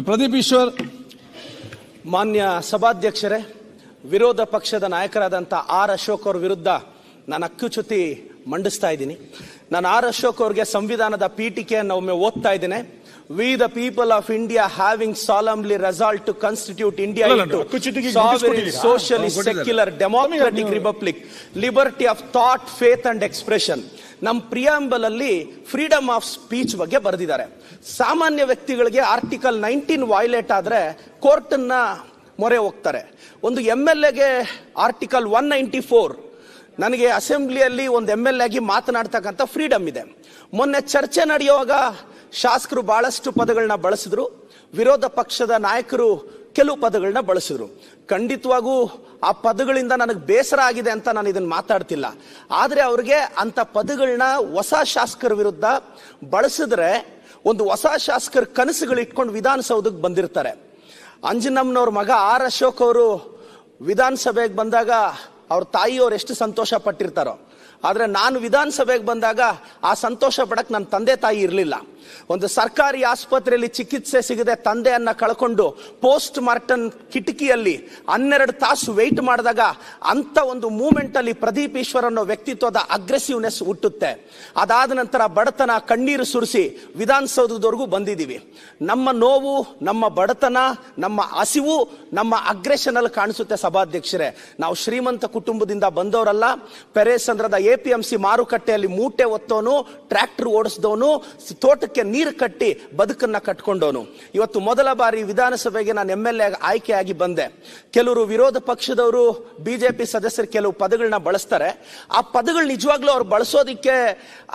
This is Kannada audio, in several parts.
ಪ್ರದೀಪ್ ಈಶ್ವರ್. ಮಾನ್ಯ ಸಭಾಧ್ಯಕ್ಷರೇ, ವಿರೋಧ ಪಕ್ಷದ ನಾಯಕರಾದಂಥ ಆರ್ ಅಶೋಕ್ ಅವರ ವಿರುದ್ಧ ನಾನು ಅಕ್ಕುಚ್ಯುತಿ ಮಂಡಿಸ್ತಾ ಇದ್ದೀನಿ. ನಾನು ಆರ್ ಅಶೋಕ್ ಅವರಿಗೆ ಸಂವಿಧಾನದ ಪೀಠಿಕೆಯನ್ನು ಒಮ್ಮೆ ಓದ್ತಾ ಇದ್ದೇನೆ. We the people of India having solemnly resolved to constitute India into sovereign, socialist, secular, democratic republic, liberty of thought, faith and expression. ನಮ್ಮ ಪ್ರಿಯಾಂಬಲ್ ಅಲ್ಲಿ ಫ್ರೀಡಮ್ ಆಫ್ ಸ್ಪೀಚ್ ಬಗ್ಗೆ ಬರೆದಿದ್ದಾರೆ. ಸಾಮಾನ್ಯ ವ್ಯಕ್ತಿಗಳಿಗೆ ಆರ್ಟಿಕಲ್ 19 ವೈಲೇಟ್ ಆದ್ರೆ ಕೋರ್ಟ್ ನ ಮೊರೆ ಹೋಗ್ತಾರೆ. ಒಂದು MLA ಆರ್ಟಿಕಲ್ 194, ನನಗೆ ಅಸೆಂಬ್ಲಿಯಲ್ಲಿ ಒಂದು MLA ಆಗಿ ಮಾತನಾಡ್ತಕ್ಕಂಥ ಫ್ರೀಡಮ್ ಇದೆ. ಮೊನ್ನೆ ಚರ್ಚೆ ನಡೆಯುವಾಗ ಶಾಸಕರು ಬಹಳಷ್ಟು ಪದಗಳನ್ನ ಬಳಸಿದ್ರು, ವಿರೋಧ ಪಕ್ಷದ ನಾಯಕರು ಕೆಲವು ಪದಗಳನ್ನ ಬಳಸಿದ್ರು. ಖಂಡಿತವಾಗೂ ಆ ಪದಗಳಿಂದ ನನಗೆ ಬೇಸರ ಆಗಿದೆ ಅಂತ ನಾನು ಇದನ್ನ ಮಾತಾಡ್ತಿಲ್ಲ. ಆದ್ರೆ ಅವ್ರಿಗೆ ಅಂತ ಪದಗಳನ್ನ ಹೊಸ ಶಾಸಕರ ವಿರುದ್ಧ ಬಳಸಿದ್ರೆ ಒಂದು ಹೊಸ ಶಾಸಕರ ಕನಸುಗಳು ಇಟ್ಕೊಂಡು ವಿಧಾನಸೌಧಕ್ಕೆ ಬಂದಿರ್ತಾರೆ. ಅಂಜನಮ್ಮನವ್ರ ಮಗ ಆರ್ ಅಶೋಕ್ ಅವರು ವಿಧಾನಸಭೆಗೆ ಬಂದಾಗ ಅವ್ರ ತಾಯಿಯವ್ರು ಎಷ್ಟು ಸಂತೋಷ ಪಟ್ಟಿರ್ತಾರೋ, ಆದ್ರೆ ನಾನು ವಿಧಾನಸಭೆಗೆ ಬಂದಾಗ ಆ ಸಂತೋಷ ಪಡಕ್ ನನ್ನ ತಂದೆ ತಾಯಿ ಇರಲಿಲ್ಲ. ಒಂದು ಸರ್ಕಾರಿ ಆಸ್ಪತ್ರೆಯಲ್ಲಿ ಚಿಕಿತ್ಸೆ ಸಿಗದೆ ತಂದೆಯನ್ನ ಕಳ್ಕೊಂಡು ಪೋಸ್ಟ್ ಮಾರ್ಟಮ್ ಕಿಟಕಿಯಲ್ಲಿ 12 ತಾಸು ವೆಯ್ಟ್ ಮಾಡಿದಾಗ ಅಂತ ಒಂದು ಮೂಮೆಂಟ್ ಅಲ್ಲಿ ಪ್ರದೀಪ್ ಈಶ್ವರ್ ಅನ್ನೋ ವ್ಯಕ್ತಿತ್ವದ ಅಗ್ರೆಸಿವ್ನೆಸ್ ಹುಟ್ಟುತ್ತೆ. ಅದಾದ ನಂತರ ಬಡತನ ಕಣ್ಣೀರು ಸುರಿಸಿ ವಿಧಾನಸೌಧದವರೆಗೂ ಬಂದಿದ್ದೀವಿ. ನಮ್ಮ ನೋವು, ನಮ್ಮ ಬಡತನ, ನಮ್ಮ ಹಸಿವು ನಮ್ಮ ಅಗ್ರೆಷನ್ ಅಲ್ಲಿ ಕಾಣಿಸುತ್ತೆ. ಸಭಾಧ್ಯಕ್ಷರೇ, ನಾವು ಶ್ರೀಮಂತ ಕುಟುಂಬದಿಂದ ಬಂದವರಲ್ಲ. ಪೆರೇಸಂದ್ರದ APMC ಮಾರುಕಟ್ಟೆಯಲ್ಲಿ ಮೂಟೆ ಒತ್ತೋನು, ಟ್ರ್ಯಾಕ್ಟರ್ ಓಡಿಸಿದವನು, ತೋಟಕ್ಕೆ ನೀರು ಕಟ್ಟಿ ಬದುಕನ್ನ ಕಟ್ಕೊಂಡವನು. ಇವತ್ತು ಮೊದಲ ಬಾರಿ ವಿಧಾನಸಭೆಗೆ ನಾನು MLA ಆಯ್ಕೆಯಾಗಿ ಬಂದೆ. ಕೆಲವರು ವಿರೋಧ ಪಕ್ಷದವರು, ಬಿಜೆಪಿ ಸದಸ್ಯರು ಕೆಲವು ಪದಗಳನ್ನ ಬಳಸ್ತಾರೆ. ಆ ಪದಗಳು ನಿಜವಾಗ್ಲೂ ಅವ್ರು ಬಳಸೋದಿಕ್ಕೆ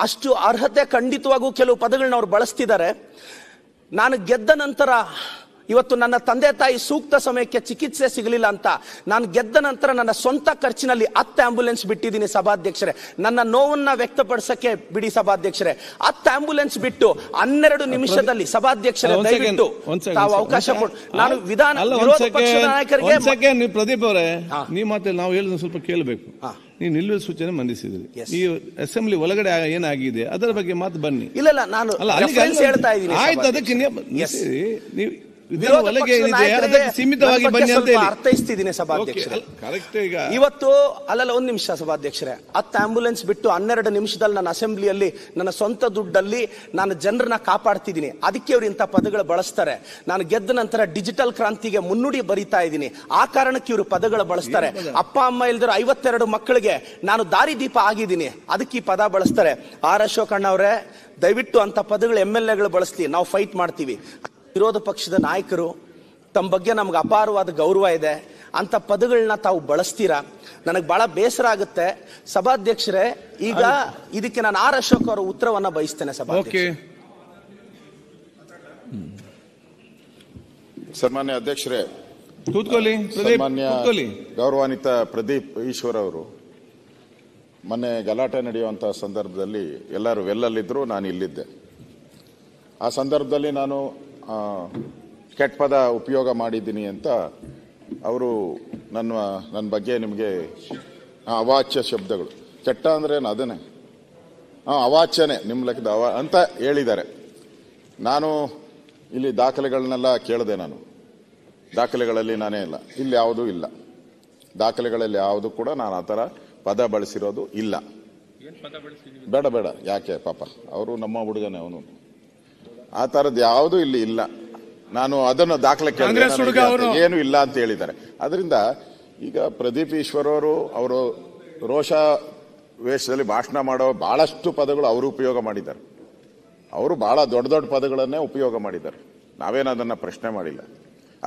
ಅಷ್ಟು ಅರ್ಹತೆ ಖಂಡಿತವಾಗೂ ಕೆಲವು ಪದಗಳನ್ನ ಅವ್ರು ಬಳಸ್ತಿದ್ದಾರೆ. ನಾನು ಗೆದ್ದ ನಂತರ ಇವತ್ತು ನನ್ನ ತಂದೆ ತಾಯಿ ಸೂಕ್ತ ಸಮಯಕ್ಕೆ ಚಿಕಿತ್ಸೆ ಸಿಗಲಿಲ್ಲ ಅಂತ ನಾನು ಗೆದ್ದ ನಂತರ ನನ್ನ ಸ್ವಂತ ಖರ್ಚಿನಲ್ಲಿ 10 ಆಂಬ್ಯುಲೆನ್ಸ್ ಬಿಟ್ಟಿದ್ದೀನಿ ಸಭಾಧ್ಯಕ್ಷರೇ. ನನ್ನ ನೋವನ್ನ ವ್ಯಕ್ತಪಡಿಸಕ್ಕೆ ಬಿಡಿ ಸಭಾಧ್ಯಕ್ಷರೇ. 10 ಆಂಬ್ಯುಲೆನ್ಸ್ ಬಿಟ್ಟು 12 ನಿಮಿಷದಲ್ಲಿ ಸಭಾಧ್ಯಕ್ಷರೇ ದಯವಿಟ್ಟು ತಾವು ಅವಕಾಶ ಕೊಟ್ಟು ನಾನು ವಿರೋಧ ಪಕ್ಷದ ನಾಯಕರಿಗೆ. ಪ್ರದೀಪ್ ಅವರೇ, ನೀವು ಮಾತ್ರ ನಾವು ಹೇಳಿದ ಸ್ವಲ್ಪ ಕೇಳಬೇಕು. ನೀವು ನಿಲ್ಲುವ ಸೂಚನೆ ಮಂಡಿಸಿದ್ರಿ. ಈ ಅಸೆಂಬ್ಲಿ ಒಳಗಡೆ ಏನಾಗಿದೆ ಅದರ ಬಗ್ಗೆ ಮಾತು ಬನ್ನಿ. ಇಲ್ಲ ನಾನು ಹೇಳ್ತಾ ಇದ್ದೀನಿ. ಆಯ್ತು, ಅದಕ್ಕೆ ನೀವು ಸೀಮಿತವಾಗಿ ಬನ್ನಿ ಅಂತ ಅರ್ಥೈಸ್ತಿದ್ದೀನಿ ಸಭಾಧ್ಯಕ್ಷರೇ. ಇವತ್ತು ಅಲ್ಲಲ್ಲ, ಒಂದು ನಿಮಿಷ ಸಭಾಧ್ಯಕ್ಷರೇ. 10 ಆಂಬ್ಯುಲೆನ್ಸ್ ಬಿಟ್ಟು 12 ನಿಮಿಷದಲ್ಲಿ ನನ್ನ ಅಸೆಂಬ್ಲಿಯಲ್ಲಿ ನನ್ನ ಸ್ವಂತ ದುಡ್ಡಲ್ಲಿ ನಾನು ಜನರನ್ನ ಕಾಪಾಡ್ತಿದ್ದೀನಿ. ಅದಕ್ಕೆ ಅವ್ರು ಇಂಥ ಪದಗಳು ಬಳಸ್ತಾರೆ. ನಾನು ಗೆದ್ದ ನಂತರ ಡಿಜಿಟಲ್ ಕ್ರಾಂತಿಗೆ ಮುನ್ನುಡಿ ಬರೀತಾ ಇದ್ದೀನಿ. ಆ ಕಾರಣಕ್ಕೆ ಇವರು ಪದಗಳು ಬಳಸ್ತಾರೆ. ಅಪ್ಪ ಅಮ್ಮ ಇಲ್ದಿರೋ 52 ಮಕ್ಕಳಿಗೆ ನಾನು ದಾರಿದೀಪ ಆಗಿದ್ದೀನಿ, ಅದಕ್ಕೆ ಈ ಪದ ಬಳಸ್ತಾರೆ. ಆರ್ ಅಶೋಕ್ ಅಣ್ಣ ಅವರೇ, ದಯವಿಟ್ಟು ಅಂತ ಪದಗಳು MLAಗಳು ಬಳಸ್ಲಿ, ನಾವು ಫೈಟ್ ಮಾಡ್ತೀವಿ. ವಿರೋಧ ಪಕ್ಷದ ನಾಯಕರು, ತಮ್ಮ ಬಗ್ಗೆ ನಮ್ಗೆ ಅಪಾರವಾದ ಗೌರವ ಇದೆ, ಅಂತ ಪದಗಳನ್ನ ತಾವು ಬಳಸ್ತೀರಾ, ನನಗೆ ಬಹಳ ಬೇಸರ ಆಗುತ್ತೆ ಸಭಾಧ್ಯಕ್ಷರೇ. ಈಗ ಇದಕ್ಕೆ ನಾನು ಆರ್ ಅಶೋಕ್ ಅವರ ಉತ್ತರವನ್ನ ಬಯಸ್ತೇನೆ ಸಭಾಧ್ಯಕ್ಷರೇ. ಸನ್ಮಾನ್ಯ ಅಧ್ಯಕ್ಷರೇ, ಸನ್ಮಾನ್ಯ ಗೌರವಾನ್ವಿತ ಪ್ರದೀಪ್ ಈಶ್ವರ್ ಅವರು ಮೊನ್ನೆ ಗಲಾಟೆ ನಡೆಯುವಂತ ಸಂದರ್ಭದಲ್ಲಿ ಎಲ್ಲರೂ ವೆಲ್ಲಲ್ಲಿದ್ರು, ನಾನು ಇಲ್ಲಿದ್ದೆ. ಆ ಸಂದರ್ಭದಲ್ಲಿ ನಾನು ಕೆಟ್ಟ ಪದ ಉಪಯೋಗ ಮಾಡಿದ್ದೀನಿ ಅಂತ ಅವರು ನನ್ನ ಬಗ್ಗೆ ನಿಮಗೆ ಅವಾಚ್ಯ ಶಬ್ದಗಳು, ಕೆಟ್ಟ ಅಂದ್ರೆ ಅದನ್ನೇ ಅವಾಚ್ಯನೇ ನಿಮ್ಮ ಲೆಕ್ಕದ ಅಂತ ಹೇಳಿದ್ದಾರೆ. ನಾನು ಇಲ್ಲಿ ದಾಖಲೆಗಳನ್ನೆಲ್ಲ ಕೇಳಿದೆ. ನಾನು ದಾಖಲೆಗಳಲ್ಲಿ ನಾನೇ ಇಲ್ಲ, ಇಲ್ಲಿ ಯಾವುದೂ ಇಲ್ಲ. ದಾಖಲೆಗಳಲ್ಲಿ ಯಾವುದು ಕೂಡ ನಾನು ಆ ಥರ ಪದ ಬಳಸಿರೋದು ಇಲ್ಲ. ಬೇಡ ಯಾಕೆ ಪಾಪ, ಅವರು ನಮ್ಮ ಹುಡುಗನೇ, ಅವನು ಆ ಥರದ್ದು ಯಾವುದೂ ಇಲ್ಲಿ ಇಲ್ಲ. ನಾನು ಅದನ್ನು ದಾಖಲೆ ಏನು ಇಲ್ಲ ಅಂತ ಹೇಳಿದ್ದಾರೆ. ಅದರಿಂದ ಈಗ ಪ್ರದೀಪ್ ಈಶ್ವರ್ ಅವರು ರೋಷ ವೇಷದಲ್ಲಿ ಭಾಷಣ ಮಾಡೋ ಬಹಳಷ್ಟು ಪದಗಳು ಅವರು ಉಪಯೋಗ ಮಾಡಿದ್ದಾರೆ. ಅವರು ಬಹಳ ದೊಡ್ಡ ಪದಗಳನ್ನೇ ಉಪಯೋಗ ಮಾಡಿದ್ದಾರೆ. ನಾವೇನು ಅದನ್ನ ಪ್ರಶ್ನೆ ಮಾಡಿಲ್ಲ.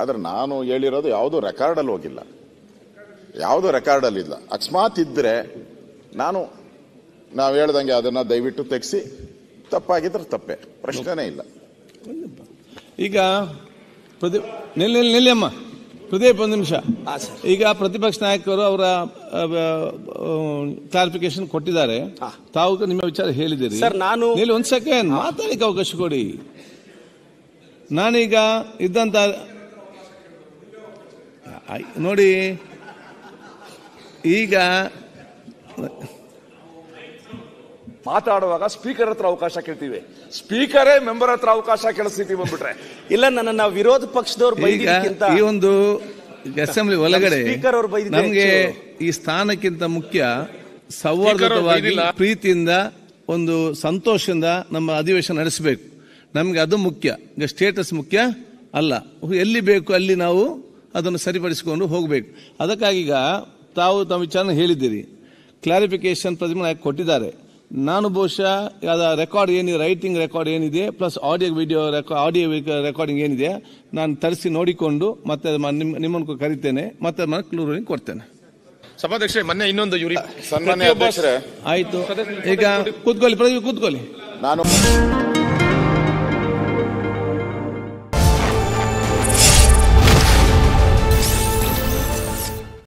ಆದ್ರೆ ನಾನು ಹೇಳಿರೋದು ಯಾವುದು ರೆಕಾರ್ಡಲ್ಲಿ ಹೋಗಿಲ್ಲ, ಯಾವುದು ರೆಕಾರ್ಡಲ್ಲಿ ಇಲ್ಲ. ಅಕಸ್ಮಾತ್ ಇದ್ರೆ ನಾವು ಹೇಳ್ದಂಗೆ ಅದನ್ನ ದಯವಿಟ್ಟು ತೆಗೆಸಿ, ತಪ್ಪಾಗಿದ್ರೆ ತಪ್ಪೆ, ಪ್ರಶ್ನೆನೇ ಇಲ್ಲ. ಈಗ ನಿಲ್ಲಮ್ಮ ಪ್ರದೀಪ್, ಒಂದು ನಿಮಿಷ. ಈಗ ಪ್ರತಿಪಕ್ಷ ನಾಯಕರು ಅವರ ಕ್ಲಾರಿಫಿಕೇಶನ್ ಕೊಟ್ಟಿದ್ದಾರೆ, ತಾವು ನಿಮ್ಮ ವಿಚಾರ ಹೇಳಿದ್ದೀರಿ. ಒಂದು ಸೆಕೆಂಡ್ ಮಾತಾಡಲಿಕ್ಕೆ ಅವಕಾಶ ಕೊಡಿ. ನಾನೀಗ ಇದ್ದಂತ ನೋಡಿ, ಈಗ ಮಾತಾಡುವಾಗ ಸ್ಪೀಕರ್ ಹತ್ರ ಅವಕಾಶ ಕೇಳ್ತೀವಿ, ಸ್ಪೀಕರೇ ಮೆಂಬರ್ ಹತ್ರ ಅವಕಾಶ ಕೇಳಿಸ್ತೀವಿ ಬಂದ್ಬಿಟ್ರೆ. ಇಲ್ಲ, ನನ್ನ ವಿರೋಧ ಪಕ್ಷದವ್ರು ಬೈದಿದ್ದಕ್ಕಿಂತ ಈ ಒಂದು ಅಸೆಂಬ್ಲಿ ಒಳಗಡೆ ಸ್ಪೀಕರ್ ಅವ್ರು ಬೈದಿದ್ದು ನಮಗೆ ಈ ಸ್ಥಾನಕ್ಕಿಂತ ಮುಖ್ಯ ಸೌಹಾರ್ದವಾಗಿ ಪ್ರೀತಿಯಿಂದ ಒಂದು ಸಂತೋಷದಿಂದ ನಮ್ಮ ಅಧಿವೇಶನ ನಡೆಸಬೇಕು. ನಮಗೆ ಅದು ಮುಖ್ಯ. ಈಗ ಸ್ಟೇಟಸ್ ಮುಖ್ಯ ಅಲ್ಲ. ಎಲ್ಲಿ ಬೇಕು ಅಲ್ಲಿ ನಾವು ಅದನ್ನು ಸರಿಪಡಿಸಿಕೊಂಡು ಹೋಗಬೇಕು. ಅದಕ್ಕಾಗಿ ಈಗ ತಾವು ತಮ್ಮ ವಿಚಾರ ಹೇಳಿದ್ದೀರಿ, ಕ್ಲಾರಿಫಿಕೇಶನ್ ಪ್ರತಿಮೆ ಕೊಟ್ಟಿದ್ದಾರೆ. ನಾನು ಬಹುಶಃ ಅದರ ರೆಕಾರ್ಡ್ ಏನಿದೆ, ರೈಟಿಂಗ್ ರೆಕಾರ್ಡ್ ಏನಿದೆ, ಪ್ಲಸ್ ಆಡಿಯೋ ರೆಕಾರ್ಡಿಂಗ್ ಏನಿದೆ, ನಾನು ತರಿಸಿ ನೋಡಿಕೊಂಡು ಮತ್ತೆ ನಿಮ್ಮನ್ನು ಕರಿತೇನೆ, ಮತ್ತೆ ಕ್ಲೂರಿಂಗ್ ಕೊಡ್ತೇನೆ. ಸಭಾಧ್ಯಕ್ಷರೇ, ಮೊನ್ನೆ ಇನ್ನೊಂದು ಸನ್ಮಾನ್ಯ ಅಧ್ಯಕ್ಷರೇ, ಆಯ್ತು. ಈಗ ಕೂತ್ಕೊಳ್ಳಿ, ಪ್ರದೀಪ್ ಕೂತ್ಕೊಳ್ಳಿ. ನಾನು